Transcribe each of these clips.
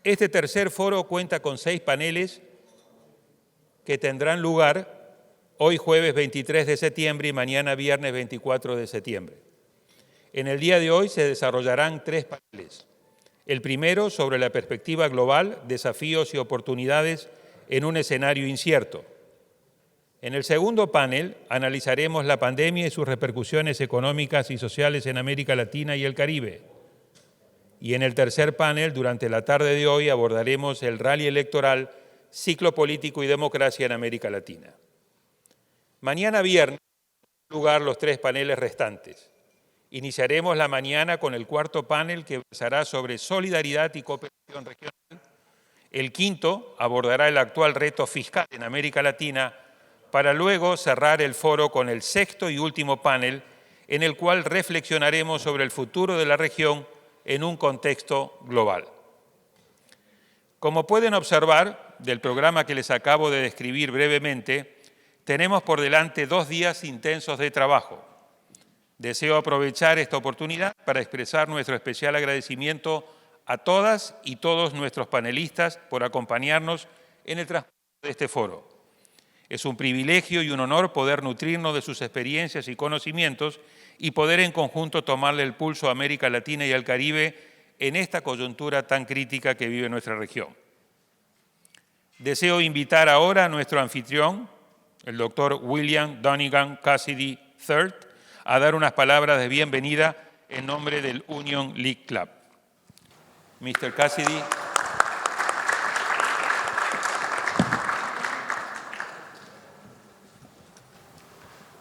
Este tercer foro cuenta con 6 paneles que tendrán lugar hoy jueves 23 de septiembre y mañana viernes 24 de septiembre. En el día de hoy se desarrollarán 3 paneles. El primero sobre la perspectiva global, desafíos y oportunidades en un escenario incierto. En el segundo panel analizaremos la pandemia y sus repercusiones económicas y sociales en América Latina y el Caribe. Y en el tercer panel, durante la tarde de hoy, abordaremos el rally electoral, ciclo político y democracia en América Latina. Mañana viernes tendrán lugar los 3 paneles restantes. Iniciaremos la mañana con el cuarto panel que versará sobre solidaridad y cooperación regional. El quinto abordará el actual reto fiscal en América Latina para luego cerrar el foro con el sexto y último panel en el cual reflexionaremos sobre el futuro de la región en un contexto global. Como pueden observar del programa que les acabo de describir brevemente, tenemos por delante 2 días intensos de trabajo. Deseo aprovechar esta oportunidad para expresar nuestro especial agradecimiento a todas y todos nuestros panelistas por acompañarnos en el transcurso de este foro. Es un privilegio y un honor poder nutrirnos de sus experiencias y conocimientos y poder en conjunto tomarle el pulso a América Latina y al Caribe en esta coyuntura tan crítica que vive nuestra región. Deseo invitar ahora a nuestro anfitrión, el doctor William Donegan Cassidy III, a dar unas palabras de bienvenida en nombre del Union League Club. Mr. Cassidy.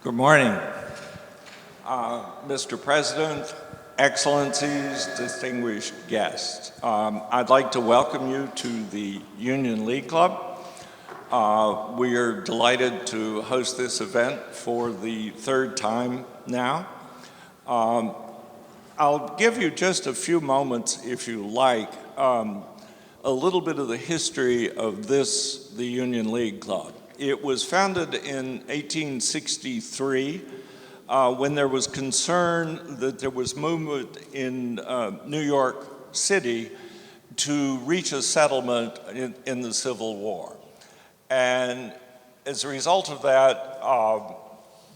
Good morning. Mr. President, Excellencies, distinguished guests. I'd like to welcome you to the Union League Club. We are delighted to host this event for the 3rd time now. I'll give you just a few moments, if you like, a little bit of the history of the Union League Club. It was founded in 1863 when there was concern that there was movement in New York City to reach a settlement in the Civil War. And as a result of that,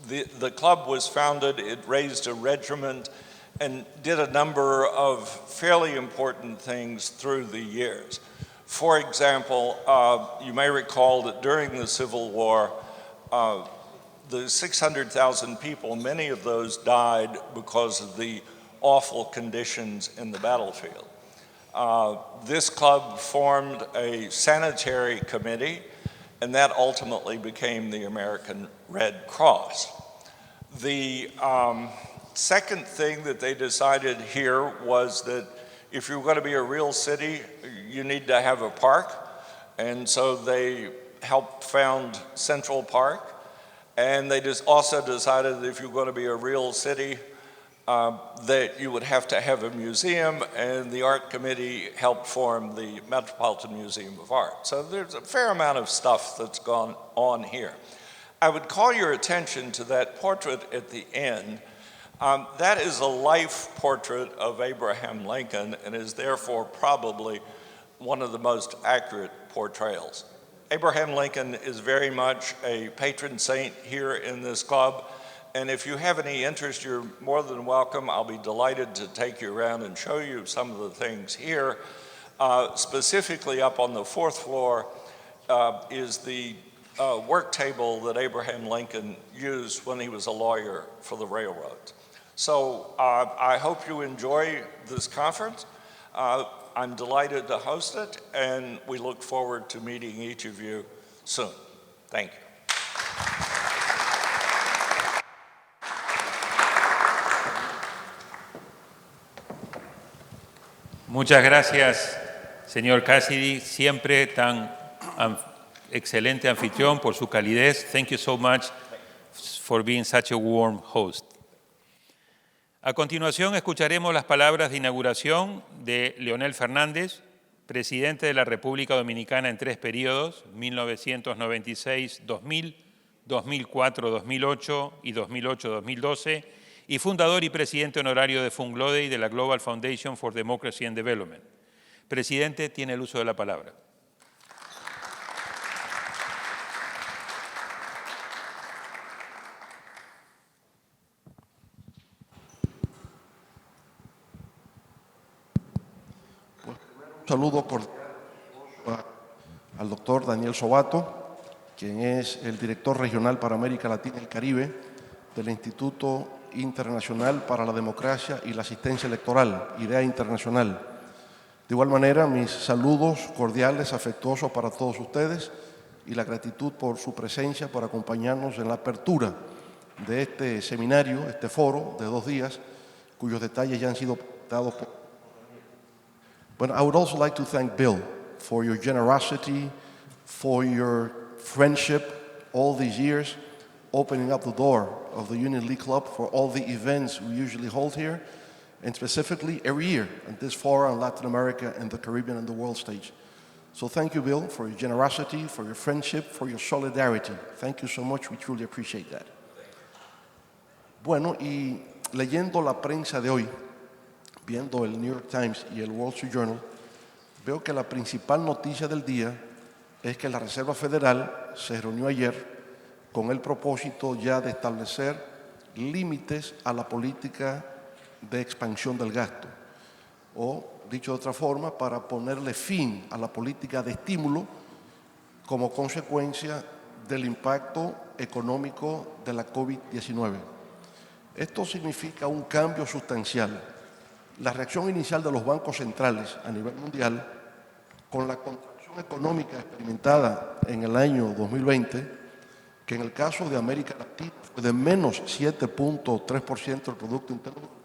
the club was founded, it raised a regiment, and did a number of fairly important things through the years. For example, you may recall that during the Civil War, the 600,000 people, many of those died because of the awful conditions in the battlefield. This club formed a sanitary committee, and that ultimately became the American Red Cross. The second thing that they decided here was that if you're going to be a real city, you need to have a park. And so they helped found Central Park. And they also decided that if you're going to be a real city, that you would have to have a museum, and the art committee helped form the Metropolitan Museum of Art. So there's a fair amount of stuff that's gone on here. I would call your attention to that portrait at the end. That is a life portrait of Abraham Lincoln and is therefore probably one of the most accurate portrayals. Abraham Lincoln is very much a patron saint here in this club, and if you have any interest, you're more than welcome. I'll be delighted to take you around and show you some of the things here. Specifically up on the 4th floor is the work table that Abraham Lincoln used when he was a lawyer for the railroads. So I hope you enjoy this conference. I'm delighted to host it, and we look forward to meeting each of you soon. Thank you. Muchas gracias, señor Cassidy, siempre tan excelente anfitrión por su calidez. Thank you so much for being such a warm host. A continuación escucharemos las palabras de inauguración de Leonel Fernández, presidente de la República Dominicana en 3 periodos, 1996-2000, 2004-2008 y 2008-2012, y fundador y presidente honorario de Funglode y de la Global Foundation for Democracy and Development. Presidente, tiene el uso de la palabra. Un saludo cordial al doctor Daniel Sobato, quien es el director regional para América Latina y el Caribe del Instituto Internacional para la Democracia y la Asistencia Electoral, IDEA Internacional. De igual manera, mis saludos cordiales, afectuosos para todos ustedes y la gratitud por su presencia, por acompañarnos en la apertura de este seminario, este foro de 2 días, cuyos detalles ya han sido dados por... But I would also like to thank Bill for your generosity, for your friendship all these years, opening up the door of the Union League Club for all the events we usually hold here, and specifically every year at this forum in Latin America and the Caribbean and the world stage. So thank you, Bill, for your generosity, for your friendship, for your solidarity. Thank you so much. We truly appreciate that. Bueno, y leyendo la prensa de hoy, viendo el New York Times y el Wall Street Journal, veo que la principal noticia del día es que la Reserva Federal se reunió ayer con el propósito ya de establecer límites a la política de expansión del gasto, o, dicho de otra forma, para ponerle fin a la política de estímulo como consecuencia del impacto económico de la COVID-19. Esto significa un cambio sustancial. La reacción inicial de los bancos centrales a nivel mundial, con la contracción económica experimentada en el año 2020, que en el caso de América Latina fue de menos 7.3% del Producto Interno Bruto,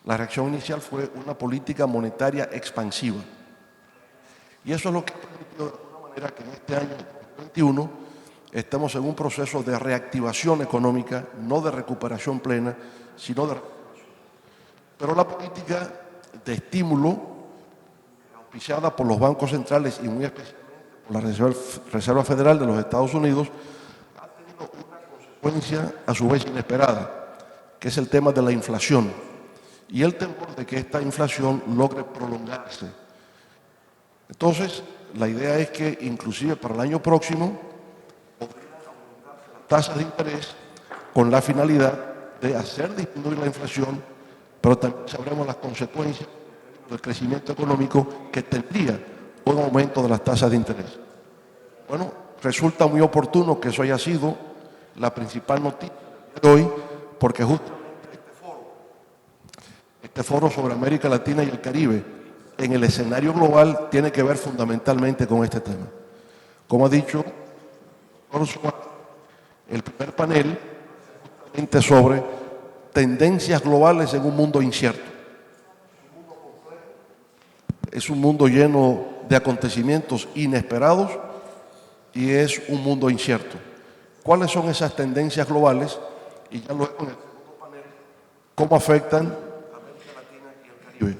la reacción inicial fue una política monetaria expansiva. Y eso es lo que ha permitido de alguna manera que en este año 2021 estamos en un proceso de reactivación económica, no de recuperación plena, sino de recuperación. Pero la política de estímulo, auspiciada por los bancos centrales y muy especialmente por la Reserva Federal de los Estados Unidos, ha tenido una consecuencia a su vez inesperada, que es el tema de la inflación y el temor de que esta inflación logre prolongarse. Entonces, la idea es que inclusive para el año próximo podrían aumentarse las tasas de interés con la finalidad de hacer disminuir la inflación, pero también sabremos las consecuencias del crecimiento económico que tendría un aumento de las tasas de interés. Bueno, resulta muy oportuno que eso haya sido la principal noticia de hoy, porque justamente este foro sobre América Latina y el Caribe en el escenario global tiene que ver fundamentalmente con este tema. Como ha dicho el primer panel, justamente sobre tendencias globales en un mundo incierto. Es un mundo lleno de acontecimientos inesperados y es un mundo incierto. ¿Cuáles son esas tendencias globales? Y ya luego en el segundo panel, ¿cómo afectan a América Latina y el Caribe?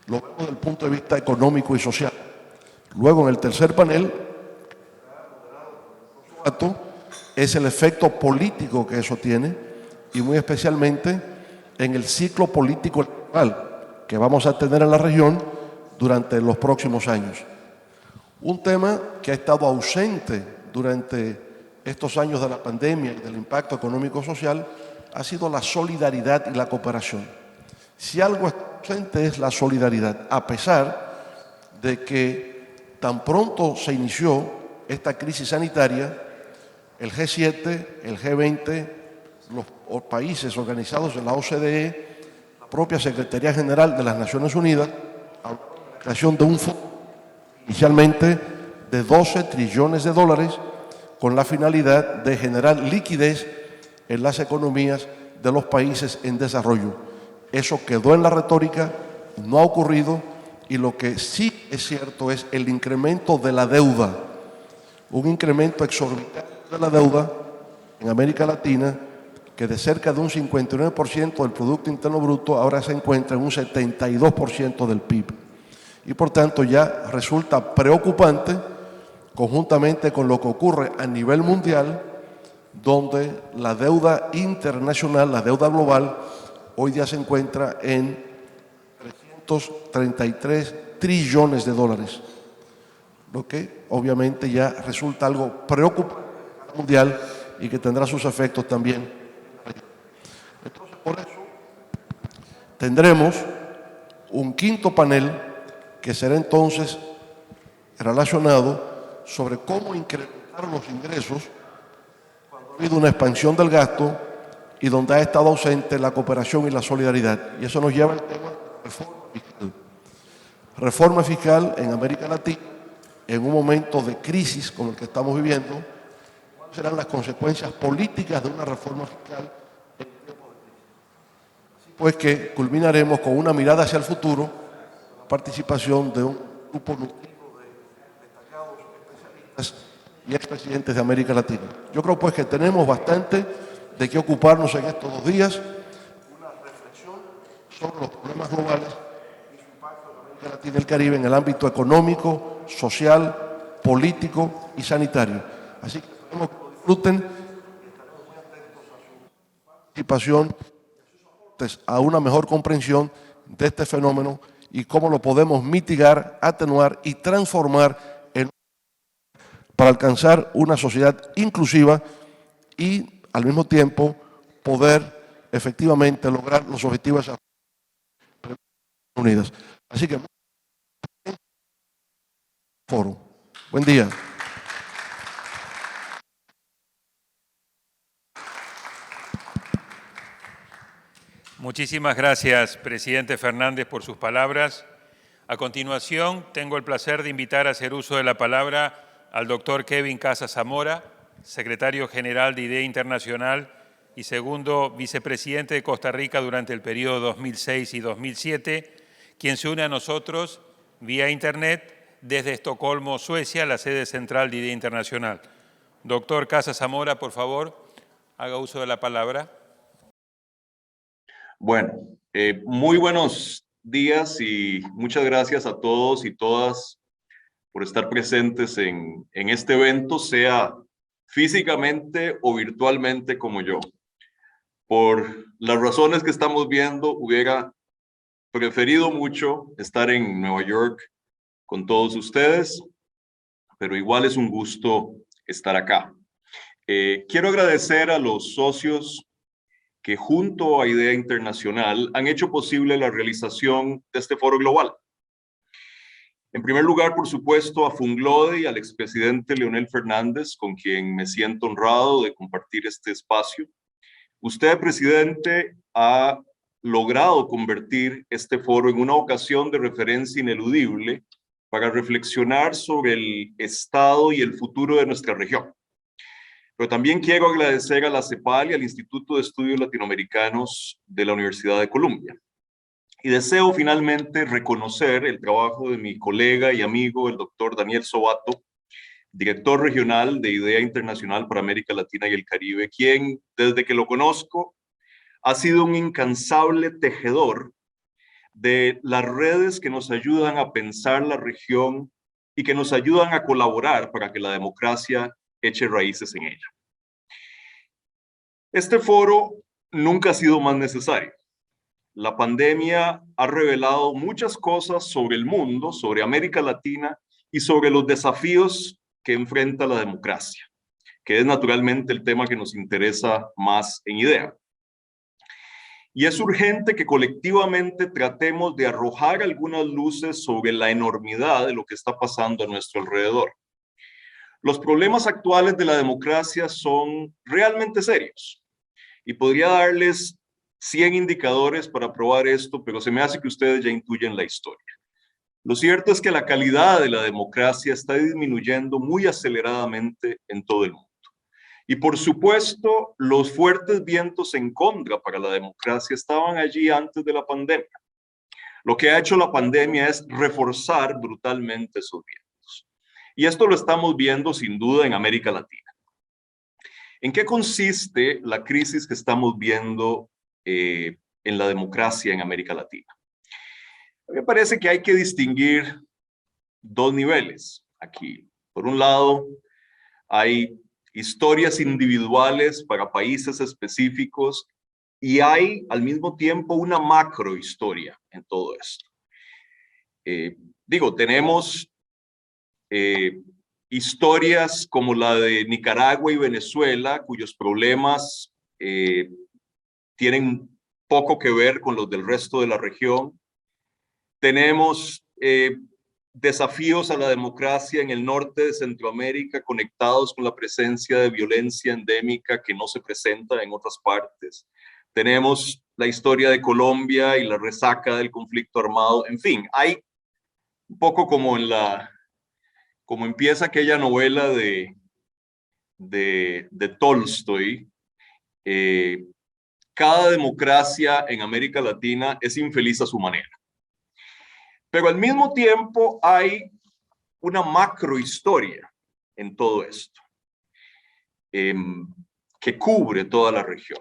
Lo vemos desde el punto de vista económico y social. Luego en el tercer panel, es el efecto político que eso tiene, y muy especialmente en el ciclo político electoral que vamos a tener en la región durante los próximos años. Un tema que ha estado ausente durante estos años de la pandemia y del impacto económico-social ha sido la solidaridad y la cooperación. Si algo está ausente es la solidaridad, a pesar de que tan pronto se inició esta crisis sanitaria, el G7, el G20, los países organizados en la OCDE, la propia Secretaría General de las Naciones Unidas, hablaron de la creación de un fondo inicialmente de 12 trillones de dólares con la finalidad de generar liquidez en las economías de los países en desarrollo. Eso quedó en la retórica, no ha ocurrido, y lo que sí es cierto es el incremento de la deuda, un incremento exorbitante de la deuda en América Latina, que de cerca de un 59% del Producto Interno Bruto ahora se encuentra en un 72% del PIB. Y por tanto ya resulta preocupante, conjuntamente con lo que ocurre a nivel mundial, donde la deuda internacional, la deuda global, hoy día se encuentra en 333 trillones de dólares, lo que obviamente ya resulta algo preocupante mundial y que tendrá sus efectos también. Entonces, por eso tendremos un quinto panel que será entonces relacionado sobre cómo incrementar los ingresos cuando ha habido una expansión del gasto y donde ha estado ausente la cooperación y la solidaridad. Y eso nos lleva al tema de reforma fiscal. Reforma fiscal en América Latina, en un momento de crisis como el que estamos viviendo, ¿cuáles serán las consecuencias políticas de una reforma fiscal en tiempo de crisis? Así pues que culminaremos con una mirada hacia el futuro, la participación de un grupo nutrido de destacados especialistas y expresidentes de América Latina. Yo creo pues que tenemos bastante de qué ocuparnos en estos 2 días, una reflexión sobre los problemas globales y su impacto en América Latina y el Caribe en el ámbito económico, social, político y sanitario. Así que esperemos que lo disfruten y estaremos muy atentos a su participación y a sus aportes a una mejor comprensión de este fenómeno y cómo lo podemos mitigar, atenuar y transformar para alcanzar una sociedad inclusiva y al mismo tiempo poder efectivamente lograr los objetivos de las Naciones Unidas. Así que foro. Buen día. Muchísimas gracias, presidente Fernández, por sus palabras. A continuación, tengo el placer de invitar a hacer uso de la palabra al doctor Kevin Casas Zamora, secretario general de IDEA Internacional y segundo vicepresidente de Costa Rica durante el periodo 2006 y 2007, quien se une a nosotros vía Internet desde Estocolmo, Suecia, la sede central de IDEA Internacional. Doctor Casas Zamora, por favor, haga uso de la palabra. Bueno, muy buenos días y muchas gracias a todos y todas por estar presentes en este evento, sea físicamente o virtualmente como yo. Por las razones que estamos viendo, hubiera preferido mucho estar en Nueva York con todos ustedes, pero igual es un gusto estar acá. Quiero agradecer a los socios que junto a IDEA Internacional han hecho posible la realización de este foro global. En primer lugar, por supuesto, a Funglode y al expresidente Leonel Fernández, con quien me siento honrado de compartir este espacio. Usted, presidente, ha logrado convertir este foro en una ocasión de referencia ineludible para reflexionar sobre el estado y el futuro de nuestra región. Pero también quiero agradecer a la CEPAL y al Instituto de Estudios Latinoamericanos de la Universidad de Columbia. Y deseo finalmente reconocer el trabajo de mi colega y amigo, el doctor Daniel Sobato, director regional de IDEA Internacional para América Latina y el Caribe, quien, desde que lo conozco, ha sido un incansable tejedor de las redes que nos ayudan a pensar la región y que nos ayudan a colaborar para que la democracia eche raíces en ella. Este foro nunca ha sido más necesario. La pandemia ha revelado muchas cosas sobre el mundo, sobre América Latina y sobre los desafíos que enfrenta la democracia, que es naturalmente el tema que nos interesa más en IDEA. Y es urgente que colectivamente tratemos de arrojar algunas luces sobre la enormidad de lo que está pasando a nuestro alrededor. Los problemas actuales de la democracia son realmente serios y podría darles 100 indicadores para probar esto, pero se me hace que ustedes ya intuyen la historia. Lo cierto es que la calidad de la democracia está disminuyendo muy aceleradamente en todo el mundo. Y por supuesto, los fuertes vientos en contra para la democracia estaban allí antes de la pandemia. Lo que ha hecho la pandemia es reforzar brutalmente esos vientos. Y esto lo estamos viendo sin duda en América Latina. ¿En qué consiste la crisis que estamos viendo en la democracia en América Latina? A mí me parece que hay que distinguir dos niveles aquí. Por un lado, hay historias individuales para países específicos y hay al mismo tiempo una macrohistoria en todo esto. Tenemos historias como la de Nicaragua y Venezuela, cuyos problemas tienen poco que ver con los del resto de la región. Tenemos desafíos a la democracia en el norte de Centroamérica conectados con la presencia de violencia endémica que no se presenta en otras partes. Tenemos la historia de Colombia y la resaca del conflicto armado. En fin, hay un poco como como empieza aquella novela de Tolstoy. Cada democracia en América Latina es infeliz a su manera. Pero al mismo tiempo hay una macrohistoria en todo esto, que cubre toda la región.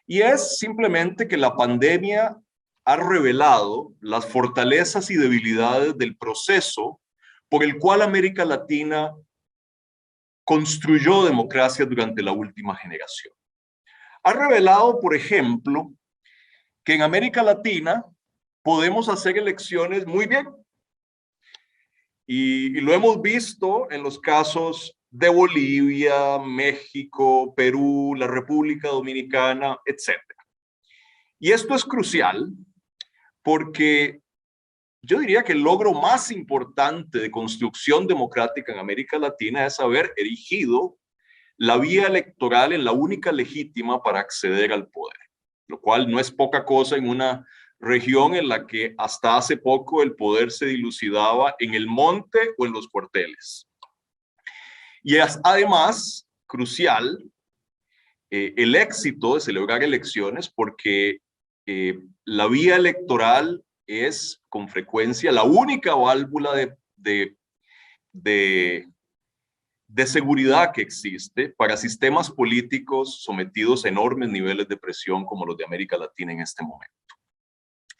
Y es simplemente que la pandemia ha revelado las fortalezas y debilidades del proceso por el cual América Latina construyó democracia durante la última generación. Ha revelado, por ejemplo, que en América Latina podemos hacer elecciones muy bien. Y lo hemos visto en los casos de Bolivia, México, Perú, la República Dominicana, etc. Y esto es crucial porque yo diría que el logro más importante de construcción democrática en América Latina es haber erigido la vía electoral en la única legítima para acceder al poder, lo cual no es poca cosa en una región en la que hasta hace poco el poder se dilucidaba en el monte o en los cuarteles. Y es además crucial el éxito de celebrar elecciones porque la vía electoral es con frecuencia la única válvula de seguridad que existe para sistemas políticos sometidos a enormes niveles de presión como los de América Latina en este momento.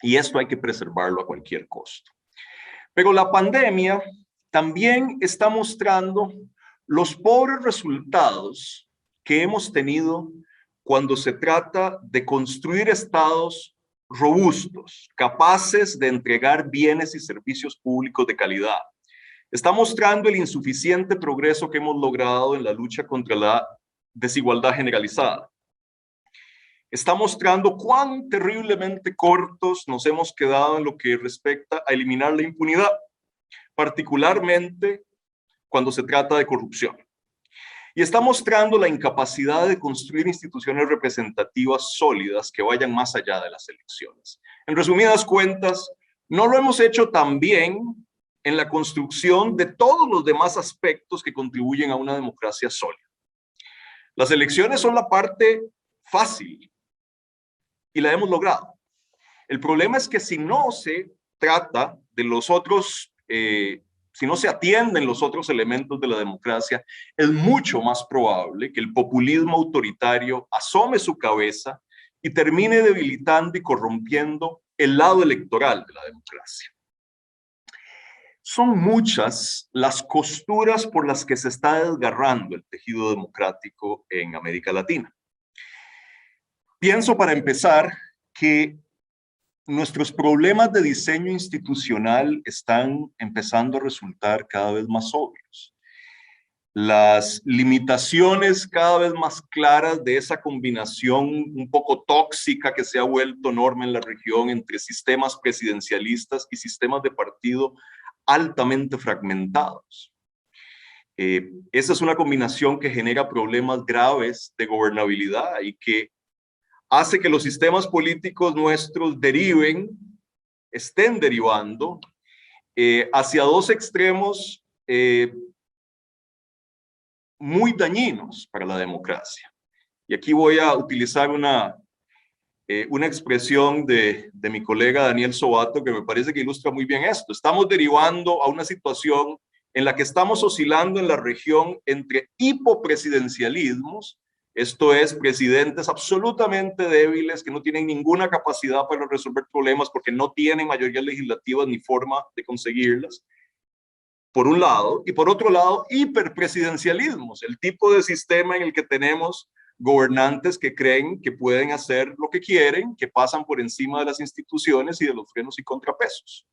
Y esto hay que preservarlo a cualquier costo. Pero la pandemia también está mostrando los pobres resultados que hemos tenido cuando se trata de construir estados robustos, capaces de entregar bienes y servicios públicos de calidad. Está mostrando el insuficiente progreso que hemos logrado en la lucha contra la desigualdad generalizada. Está mostrando cuán terriblemente cortos nos hemos quedado en lo que respecta a eliminar la impunidad, particularmente cuando se trata de corrupción. Y está mostrando la incapacidad de construir instituciones representativas sólidas que vayan más allá de las elecciones. En resumidas cuentas, no lo hemos hecho tan bien en la construcción de todos los demás aspectos que contribuyen a una democracia sólida. Las elecciones son la parte fácil y la hemos logrado. El problema es que si no se trata de los otros, si no se atienden los otros elementos de la democracia, es mucho más probable que el populismo autoritario asome su cabeza y termine debilitando y corrompiendo el lado electoral de la democracia. Son muchas las costuras por las que se está desgarrando el tejido democrático en América Latina. Pienso, para empezar, que nuestros problemas de diseño institucional están empezando a resultar cada vez más obvios. Las limitaciones cada vez más claras de esa combinación un poco tóxica que se ha vuelto norma en la región entre sistemas presidencialistas y sistemas de partido altamente fragmentados. Esa es una combinación que genera problemas graves de gobernabilidad y que hace que los sistemas políticos nuestros estén derivando hacia dos extremos muy dañinos para la democracia. Y aquí voy a utilizar una expresión de mi colega Daniel Sobato que me parece que ilustra muy bien esto. Estamos derivando a una situación en la que estamos oscilando en la región entre hipopresidencialismos, esto es, presidentes absolutamente débiles que no tienen ninguna capacidad para resolver problemas porque no tienen mayoría legislativa ni forma de conseguirlas, por un lado, y por otro lado, hiperpresidencialismos, el tipo de sistema en el que tenemos gobernantes que creen que pueden hacer lo que quieren, que pasan por encima de las instituciones y de los frenos y contrapesos.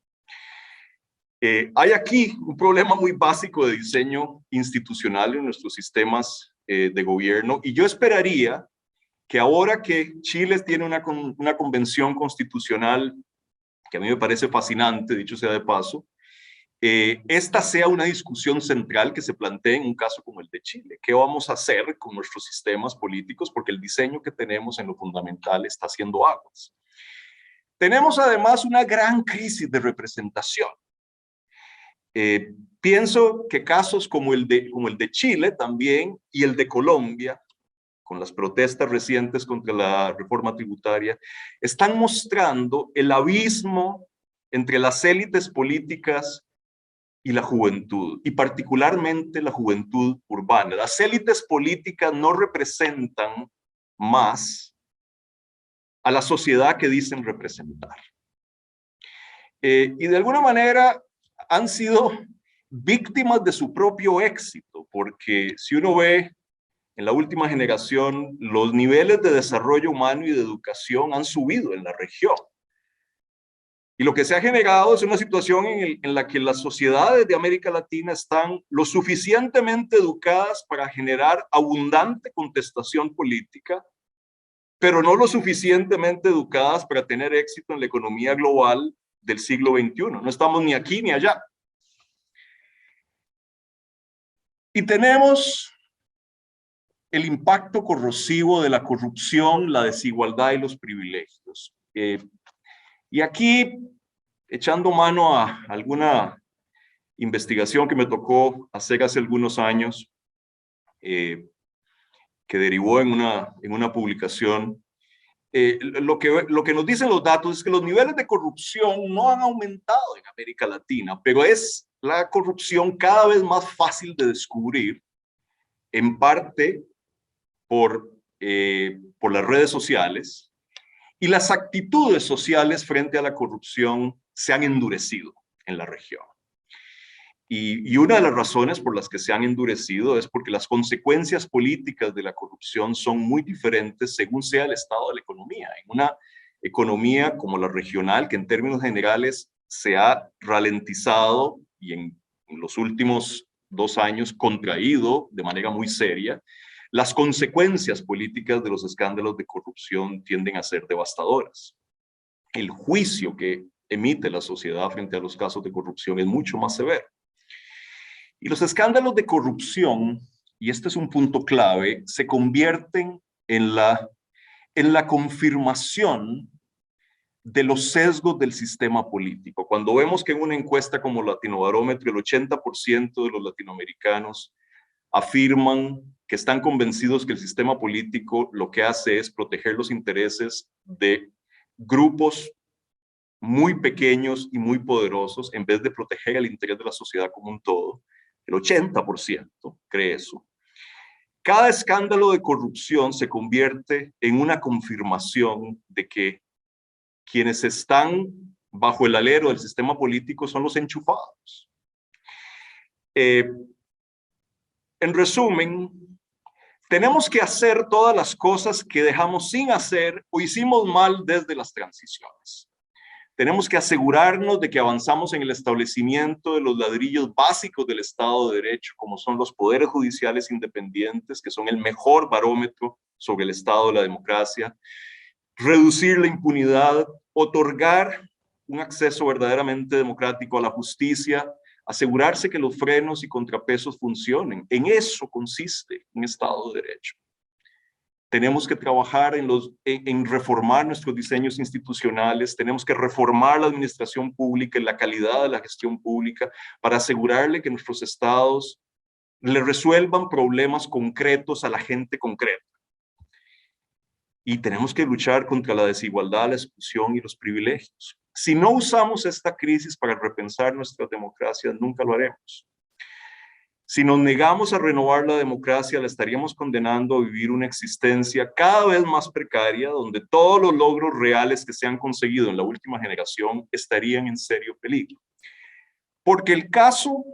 Hay aquí un problema muy básico de diseño institucional en nuestros sistemas de gobierno, y yo esperaría que ahora que Chile tiene una convención constitucional que a mí me parece fascinante, dicho sea de paso, esta sea una discusión central que se plantee en un caso como el de Chile. ¿Qué vamos a hacer con nuestros sistemas políticos? Porque el diseño que tenemos en lo fundamental está haciendo aguas. Tenemos además una gran crisis de representación. Pienso que casos como el de Chile también y el de Colombia, con las protestas recientes contra la reforma tributaria, están mostrando el abismo entre las élites políticas y la juventud, y particularmente la juventud urbana. Las élites políticas no representan más a la sociedad que dicen representar. Y de alguna manera han sido víctimas de su propio éxito, porque si uno ve en la última generación, los niveles de desarrollo humano y de educación han subido en la región. Y lo que se ha generado es una situación en la que las sociedades de América Latina están lo suficientemente educadas para generar abundante contestación política, pero no lo suficientemente educadas para tener éxito en la economía global del siglo XXI. No estamos ni aquí ni allá. Y tenemos el impacto corrosivo de la corrupción, la desigualdad y los privilegios. Y aquí, echando mano a alguna investigación que me tocó hacer hace algunos años, que derivó en una publicación, lo que nos dicen los datos es que los niveles de corrupción no han aumentado en América Latina, pero es la corrupción cada vez más fácil de descubrir, en parte por las redes sociales, y las actitudes sociales frente a la corrupción se han endurecido en la región. Y una de las razones por las que se han endurecido es porque las consecuencias políticas de la corrupción son muy diferentes según sea el estado de la economía. En una economía como la regional, que en términos generales se ha ralentizado y en los últimos 2 años contraído de manera muy seria, las consecuencias políticas de los escándalos de corrupción tienden a ser devastadoras. El juicio que emite la sociedad frente a los casos de corrupción es mucho más severo. Y los escándalos de corrupción, y este es un punto clave, se convierten en la confirmación de los sesgos del sistema político. Cuando vemos que en una encuesta como Latinobarómetro el 80% de los latinoamericanos afirman que están convencidos que el sistema político lo que hace es proteger los intereses de grupos muy pequeños y muy poderosos en vez de proteger el interés de la sociedad como un todo. El 80% cree eso. Cada escándalo de corrupción se convierte en una confirmación de que quienes están bajo el alero del sistema político son los enchufados. En resumen, tenemos que hacer todas las cosas que dejamos sin hacer o hicimos mal desde las transiciones. Tenemos que asegurarnos de que avanzamos en el establecimiento de los ladrillos básicos del Estado de Derecho, como son los poderes judiciales independientes, que son el mejor barómetro sobre el estado de la democracia, reducir la impunidad, otorgar un acceso verdaderamente democrático a la justicia, asegurarse que los frenos y contrapesos funcionen. En eso consiste un Estado de Derecho. Tenemos que trabajar en reformar nuestros diseños institucionales, tenemos que reformar la administración pública y la calidad de la gestión pública para asegurarle que nuestros estados le resuelvan problemas concretos a la gente concreta. Y tenemos que luchar contra la desigualdad, la exclusión y los privilegios. Si no usamos esta crisis para repensar nuestras democracias, nunca lo haremos. Si nos negamos a renovar la democracia, la estaríamos condenando a vivir una existencia cada vez más precaria, donde todos los logros reales que se han conseguido en la última generación estarían en serio peligro. Porque el caso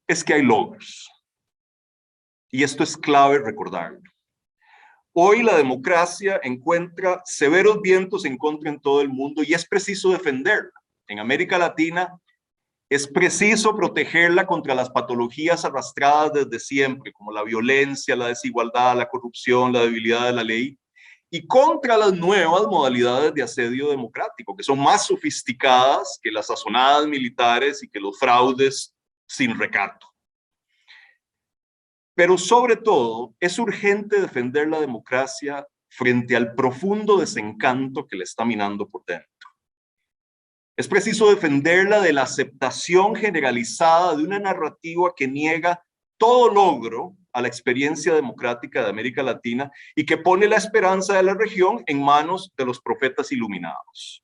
es que hay logros. Y esto es clave recordarlo. Hoy la democracia encuentra severos vientos en contra en todo el mundo y es preciso defenderla. En América Latina, Es preciso protegerla contra las patologías arrastradas desde siempre, como la violencia, la desigualdad, la corrupción, la debilidad de la ley, y contra las nuevas modalidades de asedio democrático, que son más sofisticadas que las sazonadas militares y que los fraudes sin recato. Pero sobre todo, es urgente defender la democracia frente al profundo desencanto que le está minando por dentro. Es preciso defenderla de la aceptación generalizada de una narrativa que niega todo logro a la experiencia democrática de América Latina y que pone la esperanza de la región en manos de los profetas iluminados.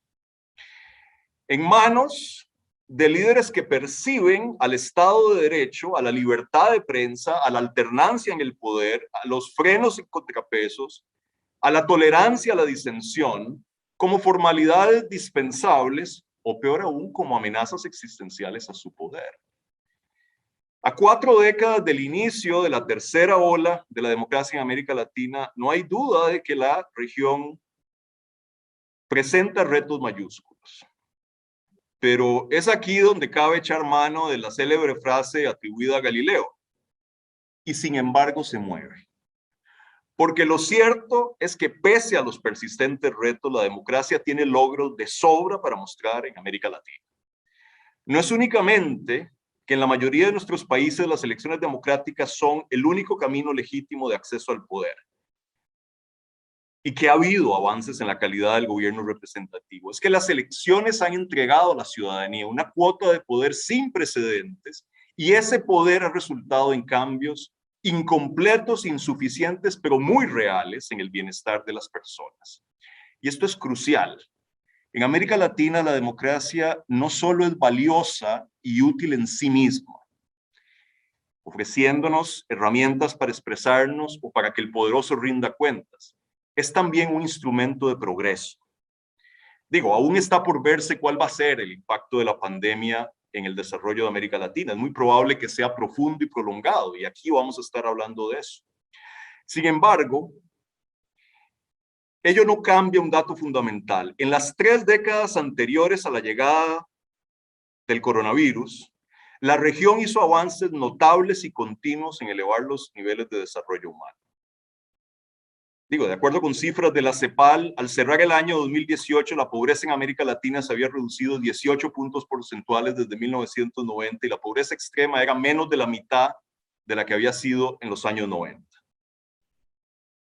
En manos de líderes que perciben al Estado de Derecho, a la libertad de prensa, a la alternancia en el poder, a los frenos y contrapesos, a la tolerancia a la disensión, como formalidades dispensables o peor aún, como amenazas existenciales a su poder. A 4 décadas del inicio de la tercera ola de la democracia en América Latina, no hay duda de que la región presenta retos mayúsculos. Pero es aquí donde cabe echar mano de la célebre frase atribuida a Galileo. Y sin embargo se mueve. Porque lo cierto es que pese a los persistentes retos, la democracia tiene logros de sobra para mostrar en América Latina. No es únicamente que en la mayoría de nuestros países las elecciones democráticas son el único camino legítimo de acceso al poder y que ha habido avances en la calidad del gobierno representativo. Es que las elecciones han entregado a la ciudadanía una cuota de poder sin precedentes y ese poder ha resultado en cambios incompletos, insuficientes, pero muy reales en el bienestar de las personas. Y esto es crucial. En América Latina la democracia no solo es valiosa y útil en sí misma, ofreciéndonos herramientas para expresarnos o para que el poderoso rinda cuentas, es también un instrumento de progreso. Digo, aún está por verse cuál va a ser el impacto de la pandemia en el desarrollo de América Latina. Es muy probable que sea profundo y prolongado, y aquí vamos a estar hablando de eso. Sin embargo, ello no cambia un dato fundamental. En las 3 décadas anteriores a la llegada del coronavirus, la región hizo avances notables y continuos en elevar los niveles de desarrollo humano. Digo, de acuerdo con cifras de la CEPAL, al cerrar el año 2018, la pobreza en América Latina se había reducido 18 puntos porcentuales desde 1990 y la pobreza extrema era menos de la mitad de la que había sido en los años 90.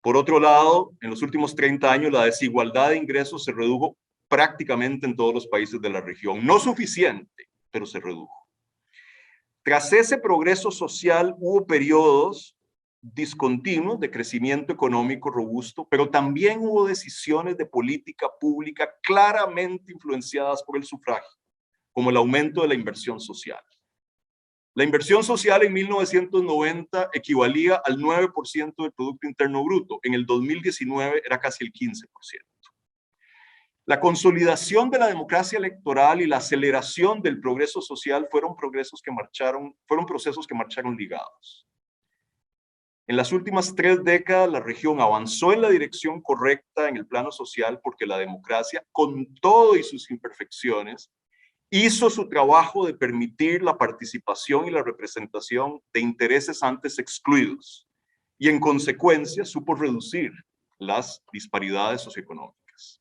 Por otro lado, en los últimos 30 años, la desigualdad de ingresos se redujo prácticamente en todos los países de la región. No suficiente, pero se redujo. Tras ese progreso social, hubo periodos discontinuos de crecimiento económico robusto, pero también hubo decisiones de política pública claramente influenciadas por el sufragio, como el aumento de la inversión social. La inversión social en 1990 equivalía al 9% del Producto Interno Bruto. En el 2019 era casi el 15%. La consolidación de la democracia electoral y la aceleración del progreso social fueron procesos que marcharon ligados. En las últimas 3 décadas, la región avanzó en la dirección correcta en el plano social porque la democracia, con todo y sus imperfecciones, hizo su trabajo de permitir la participación y la representación de intereses antes excluidos y, en consecuencia, supo reducir las disparidades socioeconómicas.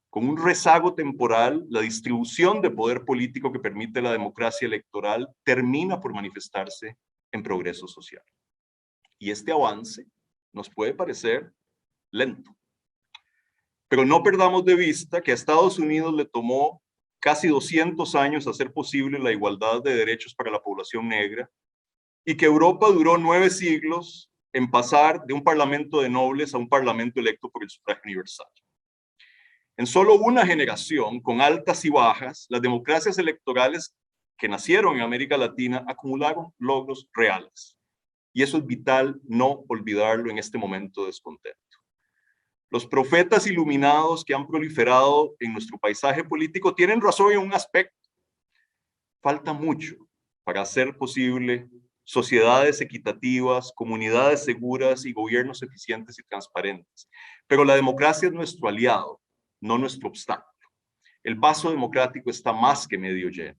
Con un rezago temporal, la distribución de poder político que permite la democracia electoral termina por manifestarse en progreso social. Y este avance nos puede parecer lento. Pero no perdamos de vista que a Estados Unidos le tomó casi 200 años hacer posible la igualdad de derechos para la población negra y que Europa duró 9 siglos en pasar de un parlamento de nobles a un parlamento electo por el sufragio universal. En solo una generación, con altas y bajas, las democracias electorales que nacieron en América Latina acumularon logros reales. Y eso es vital no olvidarlo en este momento de descontento. Los profetas iluminados que han proliferado en nuestro paisaje político tienen razón en un aspecto. Falta mucho para hacer posible sociedades equitativas, comunidades seguras y gobiernos eficientes y transparentes. Pero la democracia es nuestro aliado, no nuestro obstáculo. El vaso democrático está más que medio lleno.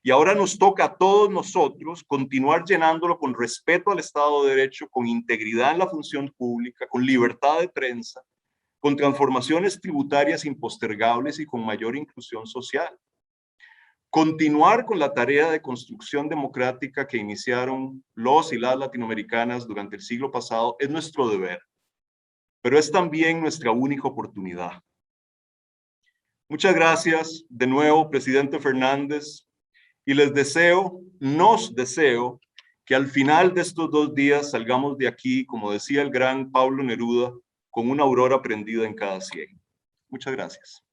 Y ahora nos toca a todos nosotros continuar llenándolo con respeto al Estado de Derecho, con integridad en la función pública, con libertad de prensa, con transformaciones tributarias impostergables y con mayor inclusión social. Continuar con la tarea de construcción democrática que iniciaron los y las latinoamericanas durante el siglo pasado es nuestro deber, pero es también nuestra única oportunidad. Muchas gracias de nuevo, presidente Fernández, y les deseo, nos deseo, que al final de estos 2 días salgamos de aquí, como decía el gran Pablo Neruda, con una aurora prendida en cada sien. Muchas gracias.